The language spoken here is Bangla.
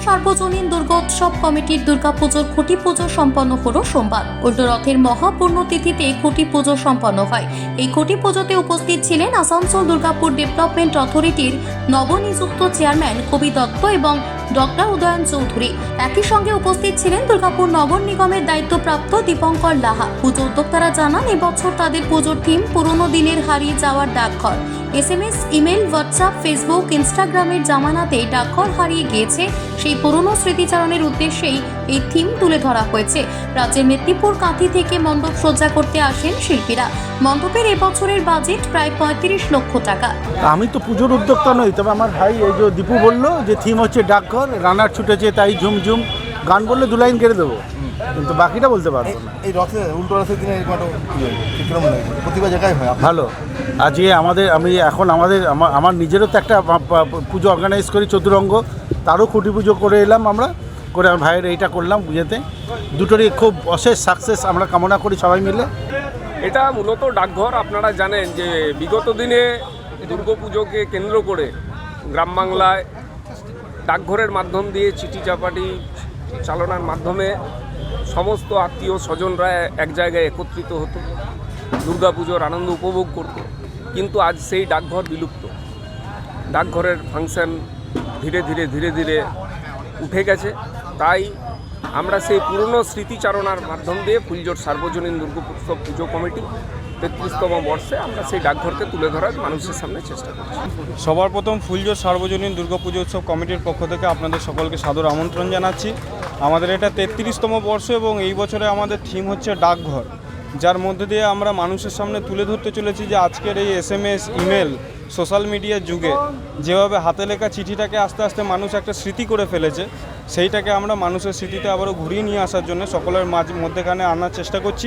সার্বজনীন দুর্গোৎসব কমিটির দুর্গাপুজোর খুঁটি পুজো সম্পন্ন হলো সোমবার। উল্টো রথের মহাপূর্ণতিথিতে খুঁটি পুজো সম্পন্ন হয়। এই খুঁটি পুজোতে উপস্থিত ছিলেন আসানসোল দুর্গাপুর ডেভেলপমেন্ট অথরিটির নবনিযুক্ত চেয়ারম্যান কবি দত্ত এবং ডক্টর উদয়ন চৌধুরী। একই সঙ্গে উপস্থিত ছিলেন দুর্গাপুর নগর নিগমের দায়িত্বপ্রাপ্ত দীপঙ্কর লাহা। পুজো উদ্যোক্তারা জানান, এবছর তাদের পুজোর থিম পুরনো দিনের হারিয়ে যাওয়ার ডাকঘর। SMS, ইমেল, হোয়াটসঅ্যাপ, ফেসবুক, ইনস্টাগ্রামের জামানাতে ডাকঘর হারিয়ে গিয়েছে। সেই পুরনো স্মৃতিচারণের উদ্দেশ্যেই এই থিম তুলে ধরা হয়েছে। রাজ্যের মেদিনীপুর কাঁথি থেকে মণ্ডপ সজ্জা করতে আসেন শিল্পীরা। মণ্ডপের এবছরের বাজেট প্রায় 35 লক্ষ টাকা। আমি তো পুজোর উদ্যোক্তা নই, তবে আমার ভাই এই যে দীপু বললো যে থিম হচ্ছে ডাকঘর, রানার ছুটেছে তাই ঝুমঝুম, গান বললে 2 লাইন কেড়ে দেবো, কিন্তু বাকিটা বলতে পারবো না। এই রথে উল্টো রথের দিনে কিরকম লাগে? প্রতিটা জায়গায় হয় ভালো। আজকে আমার নিজেরও তো একটা পুজো অর্গানাইজ করি চতুরঙ্গ, তারও খুঁটি পুজো করে এলাম আমরা, করে আমার ভাইয়ের এইটা করলাম পুজোতে। দুটোরই খুব অশেষ সাকসেস আমরা কামনা করি সবাই মিলে। এটা মূলত ডাকঘর। আপনারা জানেন যে বিগত দিনে দুর্গাপুজোকে কেন্দ্র করে গ্রাম বাংলায় ডাকঘরের মাধ্যম দিয়ে চিঠি চাপাটি চালনার মাধ্যমে সমস্ত আত্মীয় স্বজনরা এক জায়গায় একত্রিত হতো, দুর্গাপুজোর আনন্দ উপভোগ করত। কিন্তু আজ সেই ডাকঘর বিলুপ্ত। ডাকঘরের ফাংশন ধীরে ধীরে উঠে গেছে। তাই আমরা সেই পুরনো স্মৃতিচারণার মাধ্যম দিয়ে ফুলজোর সার্বজনীন দুর্গোৎসব পুজো কমিটি 33তম বর্ষে আমরা সেই ডাকঘরকে তুলে ধরার মানুষের সামনে চেষ্টা করছি। সবার প্রথম ফুলজোর সার্বজনীন দুর্গাপুজো উৎসব কমিটির পক্ষ থেকে আপনাদের সকলকে সাদর আমন্ত্রণ জানাচ্ছি। আমাদের এটা 33তম বর্ষ এবং এই বছরে আমাদের থিম হচ্ছে ডাকঘর, যার মধ্যে দিয়ে আমরা মানুষের সামনে তুলে ধরতে চলেছি যে আজকের এই SMS, ইমেল, সোশ্যাল মিডিয়ার যুগে যেভাবে হাতে লেখা চিঠিটাকে আস্তে আস্তে মানুষ একটা স্মৃতি করে ফেলেছে, সেইটাকে আমরা মানুষের স্মৃতিতে আবারও ঘুরিয়ে নিয়ে আসার জন্য সকলের মধ্যেখানে আনার চেষ্টা করছি।